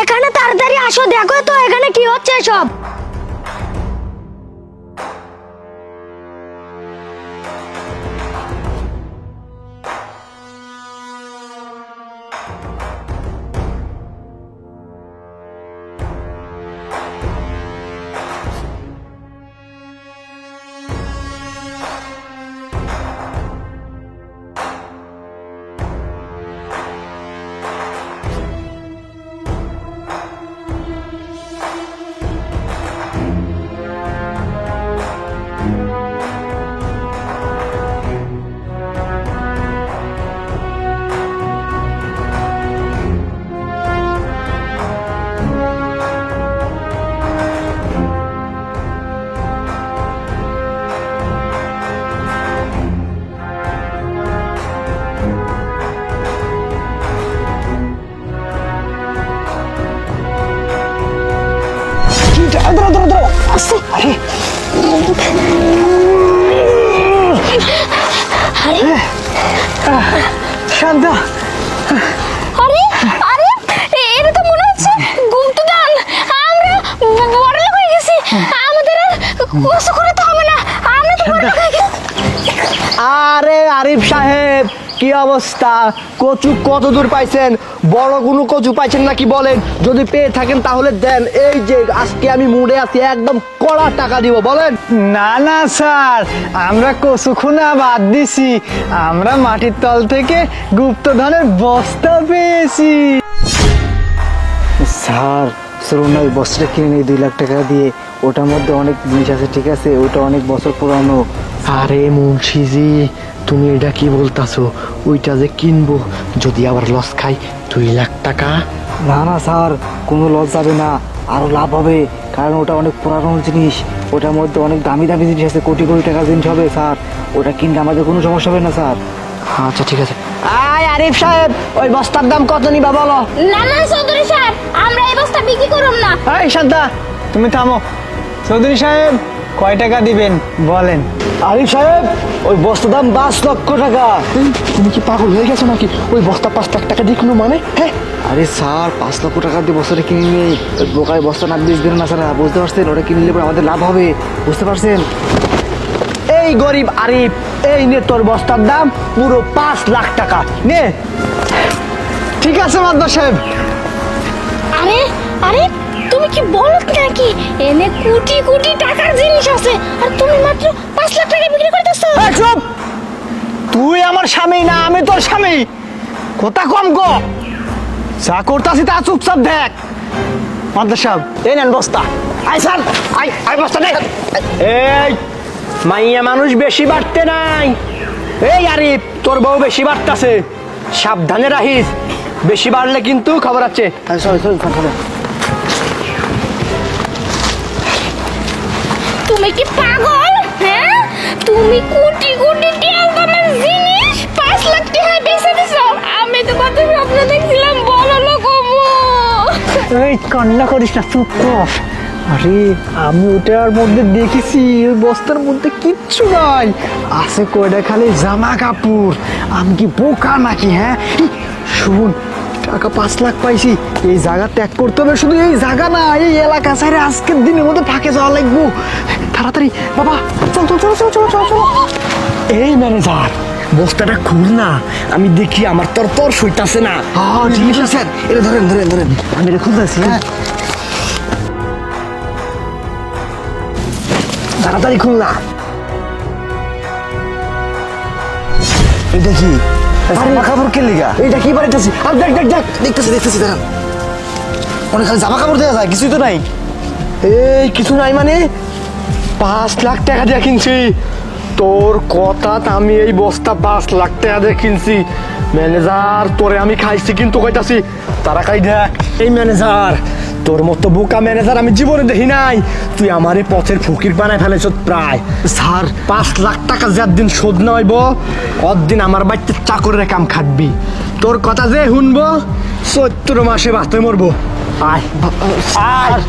এখানে তাড়াতাড়ি আসো, দেখো তো এখানে কি হচ্ছে সব। শান্তা, আরে আরে এটা তো মনে হচ্ছে গুপ্তধন। আমরা বড়লোক হয়ে গেছি, আমাদের আর কষ্ট করতে হবে না, আমরা তো বড়লোক হয়ে গেছি। আরে আরিফ সাহেব, কি অবস্থা? কচু কত দূর পাইছেন? বড় কোনো কচু পাইছেন নাকি বলেন? যদি পেয়ে থাকেন তাহলে দেন। এই যে আজকে আমি মুড়ে আছি, একদম কড়া টাকা দিব, বলেন। না না স্যার, আমরা কচুখুনা বাদ দিছি, আমরা মাটির তল থেকে গুপ্তধনের বস্তা পেয়েছি। স্যার চলুন না, ওই বস্তাটা কিনে নিই 2 লাখ টাকা দিয়ে। ওটার মধ্যে অনেক জিনিস আছে, ঠিক আছে? ওটা অনেক বছর পুরানো। আরে মুন্সিজি, তুমি এটা কি বলতাছো? ওইটা যে কিনবো, যদি আবার লস খাই 2 লাখ টাকা। না না স্যার, কোনো লস যাবে না, আরো লাভ হবে, কারণ ওটা অনেক পুরানো জিনিস। ওটার মধ্যে অনেক দামি দামি জিনিস আছে, কোটি কোটি টাকার জিনিস হবে স্যার। ওটা কিনলে আমাদের কোনো সমস্যা হবে না স্যার। আচ্ছা ঠিক আছে। আয় আরিফ সাহেব, ওই বস্তার দাম কত নিবা বলো? না না চৌধুরী সাহেব, আমরা এই বস্তা বিক্রি করব না। এই শান্তা, তুমি থামো। চৌধুরী সাহেব, কয় টাকা দিবেন বলেন? আরিফ সাহেব, ওই বস্তার দাম 5 লক্ষ টাকা। তুমি কি পাগল হয়ে গেছো নাকি? ওই বস্তা 5 লাখ টাকা দিয়ে কোনো মানে? হ্যাঁ, আরে স্যার, 5 লক্ষ টাকা দিয়ে বস্তাটা কিনে নেই, ওই বোকায় বস্তা না বেচবেন না স্যার, বুঝতে পারছেন? ওটা কিনলে পরে আমাদের লাভ হবে, বুঝতে পারছেন? এই গরিব আরিফ, এই নে তোর বস্তার দাম পুরো 5 লাখ টাকা নে। ঠিক আছে মাদ্দার সাহেব। আরে আরে তুমি কি বলো নাকি? এনে কোটি কোটি টাকার জিনিস আছে, আর তুমি মাত্র 5 লাখ টাকা বিক্রি করতেছো? এই চুপ! তুই আমার স্বামী না আমি তোর স্বামী? কথা কম গো, যা করতাছি তা চুপচাপ দেখ। মাদ্দার সাহেব, এই নেন বস্তা। আই স্যার, আই বস্তা নে। এই মাইয়া মানুষ বেশি বাড়তে নাই। এই আরিফ, তোর বউ বেশি বাড়তাছে, সাবধানে রাখিস, বেশি বাড়লে কিন্তু খবর আছে। Sorry sorry sorry. তুমি কি পাগল? হ্যাঁ, তুমি কোটি কোটি টাকার দামের জিনিস 5 লাখ টাকা বেচে দিছো। আমি তো কত স্বপ্ন দেখছিলাম বড় লোক হবো। এই কান্না করিস না, চুপ কর। আরে আমি ওটার মধ্যে দেখেছি, ওই বস্তার মধ্যে কিচ্ছু নাই, আছে কয়টা খালি জামা কাপড়। আমি কি বোকা নাকি? হ্যাঁ শুন, টাকা 5 লাখ পাইছি, এই জায়গা ত্যাগ করতে হবে। শুধু এই জায়গা না, এই এলাকা ছাড়ে আজকের দিনের মধ্যে ফাঁকে যাওয়া লাগবো। তাড়াতাড়ি বাবা, চল চল চল চল চল চল চল। এই ম্যানেজার, বস্তাটা খুল না, আমি দেখি আমার তর সইতাছে না। হ্যাঁ ঠিক আছে স্যার, এটা ধরেন ধরেন ধরেন, আমি এটা খুলতেছি। তাড়াতাড়ি খুল না। এটা কি জামা কাপড়? কে লিগা এইটা কি বাড়িতেছি? আর দেখ দেখ দেখ, দেখতেছি দেখতেছি, দাঁড়ান। অনেক খালি জামা কাপড় দেওয়া যায়, কিছুই তো নাই। এই কিছু নাই মানে? 5 লাখ টাকা দিয়ে কিনছি। তোর কথা, আমি এই বস্তা 5 লাখ টাকা দিয়ে কিনছি। ম্যানেজার, তোরে আমি খাইছি কিন্তু কইতাছি তাড়াতাড়ি দেখ। এই ম্যানেজার, তোর মতো বোকা ম্যানেজার আমি জীবনে দেখি নাই। তুই আমারে পথের ফকির বানায় ফেলেছ প্রায়। স্যার 5 লাখ টাকা যার দিন শোধ না হইব, অদিন আমার বাড়িতে চাকরের কাম খাটবি। তোর কথা যে শুনবো 14 মাসে বাঁচতে মরবো। আয় আয়।